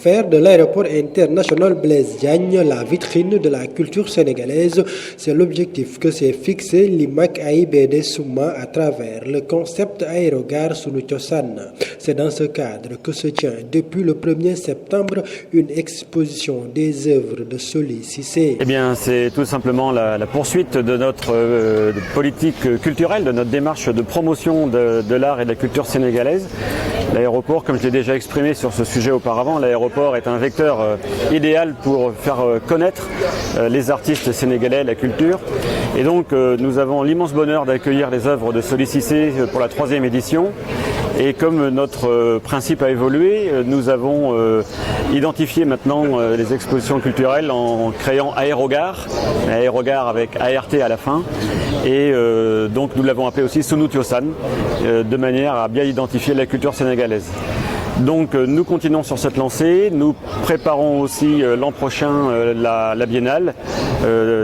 Faire de l'aéroport international Blaise Diagne la vitrine de la culture sénégalaise, c'est l'objectif que s'est fixé l'IMAK AIBD Souma à travers le concept Aérogare Sunu Cosaan. C'est dans ce cadre que se tient depuis le 1er septembre une exposition des œuvres de Soli Cissé. Eh bien, c'est tout simplement la poursuite de notre politique culturelle, de notre démarche de promotion de l'art et de la culture sénégalaise. L'aéroport, comme je l'ai déjà exprimé sur ce sujet auparavant, l'aéroport est un vecteur idéal pour faire connaître les artistes sénégalais, la culture. Et donc nous avons l'immense bonheur d'accueillir les œuvres de Soli Cissé pour la 3e édition. Et comme notre principe a évolué, nous avons identifié maintenant les expositions culturelles en créant Aérogare, Aérogare avec ART à la fin. Et donc nous l'avons appelé aussi Sunu Cosaan, de manière à bien identifier la culture sénégalaise. Donc nous continuons sur cette lancée, nous préparons aussi l'an prochain la Biennale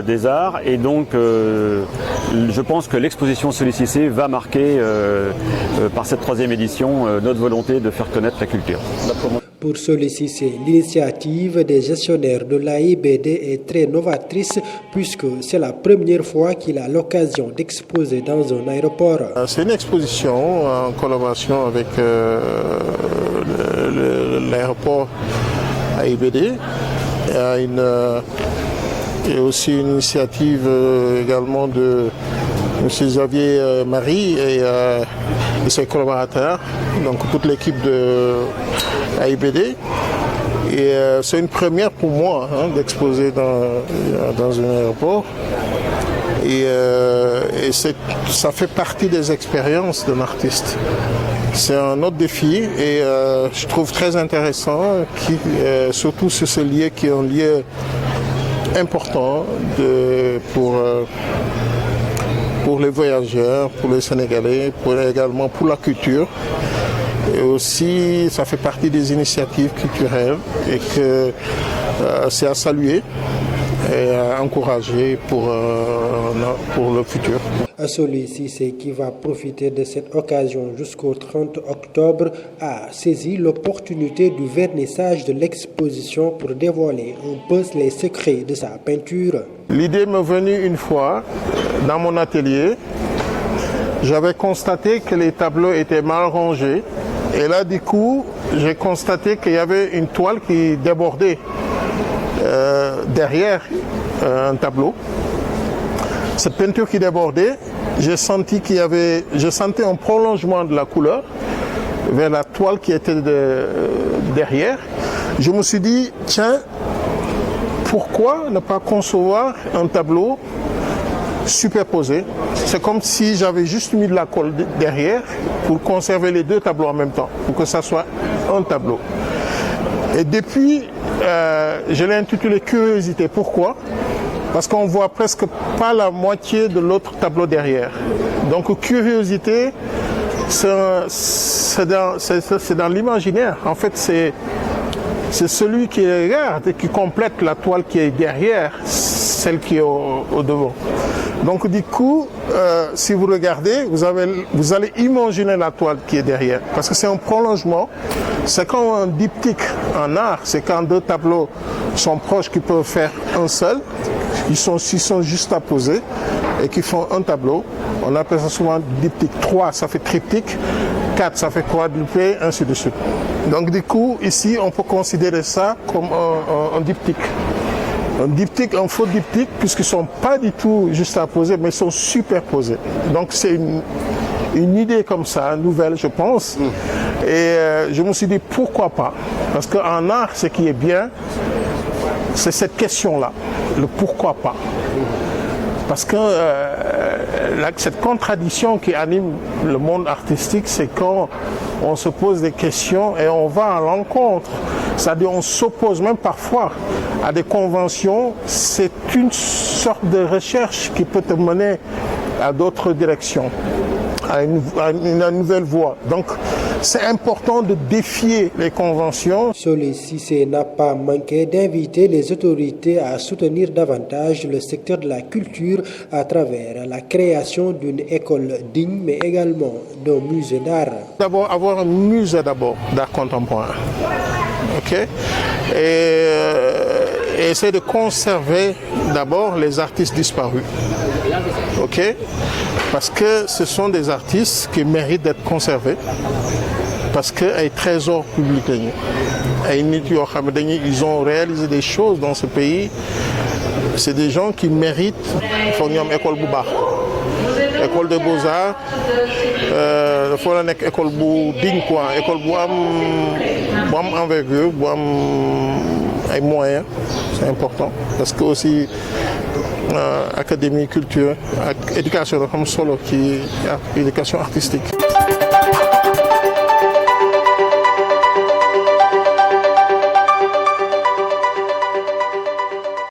des Arts et donc je pense que l'exposition Soli Cissé va marquer par cette 3e édition notre volonté de faire connaître la culture. Pour Soli Cissé, l'initiative des gestionnaires de l'AIBD est très novatrice puisque c'est la première fois qu'il a l'occasion d'exposer dans un aéroport. C'est une exposition en collaboration avec l'aéroport AIBD. Il y a aussi une initiative également de M. Xavier Marie et ses collaborateurs, donc toute l'équipe de AIBD. Et c'est une première pour moi d'exposer dans un aéroport. Et ça fait partie des expériences d'un artiste. C'est un autre défi et je trouve très intéressant, surtout sur ce lieu qui est un lieu important pour les voyageurs, pour les Sénégalais, également pour la culture. Et aussi, ça fait partie des initiatives culturelles et que c'est à saluer et à encourager pour le futur. Soli Cissé, qui va profiter de cette occasion jusqu'au 30 octobre, a saisi l'opportunité du vernissage de l'exposition pour dévoiler un peu les secrets de sa peinture. L'idée m'est venue une fois dans mon atelier. J'avais constaté que les tableaux étaient mal rangés. Et là, du coup, j'ai constaté qu'il y avait une toile qui débordait derrière un tableau. Cette peinture qui débordait, je sentais un prolongement de la couleur vers la toile qui était derrière. Je me suis dit, tiens, pourquoi ne pas concevoir un tableau superposé? C'est comme si j'avais juste mis de la colle derrière pour conserver les deux tableaux en même temps, pour que ça soit un tableau. Et depuis, je l'ai intitulé Curiosité. Pourquoi? Parce qu'on ne voit presque pas la moitié de l'autre tableau derrière. Donc Curiosité, c'est dans l'imaginaire. En fait, c'est celui qui regarde et qui complète la toile qui est derrière, celle qui est au devant. Donc du coup, si vous regardez, vous allez imaginer la toile qui est derrière. Parce que c'est un prolongement. C'est comme un diptyque en art. C'est quand deux tableaux sont proches qui peuvent faire un seul. Ils sont juste à poser et qui font un tableau. On appelle ça souvent diptyque. 3, ça fait triptyque. 4, ça fait quadruplé, ainsi de suite. Donc du coup, ici, on peut considérer ça comme un diptyque. Un faux diptyque, puisqu'ils ne sont pas du tout juste à poser, mais ils sont superposés. Donc c'est une idée comme ça, nouvelle, je pense. Et je me suis dit, pourquoi pas? Parce qu'en art, ce qui est bien, c'est cette question-là, le pourquoi pas. Parce que cette contradiction qui anime le monde artistique, c'est quand on se pose des questions et on va à l'encontre. C'est-à-dire on s'oppose même parfois à des conventions. C'est une sorte de recherche qui peut te mener à d'autres directions, à une nouvelle voie. Donc c'est important de défier les conventions. Soli Cissé n'a pas manqué d'inviter les autorités à soutenir davantage le secteur de la culture à travers la création d'une école digne, mais également d'un musée d'art. D'abord, avoir un musée d'art contemporain. ok, et essayer de conserver d'abord les artistes disparus, ok, parce que ce sont des artistes qui méritent d'être conservés, parce que ay trésors publics lañu ay nit yoo xam ne ils ont réalisé des choses dans ce pays. C'est des gens qui méritent. Foog ñu am école bu baax, école de beaux-arts, dafa la nekk école bu digne quoi, école bu am envergure, bu am ay moyens. C'est important parce que aussi académie culture ak éducation dafa am solo ci éducation artistique.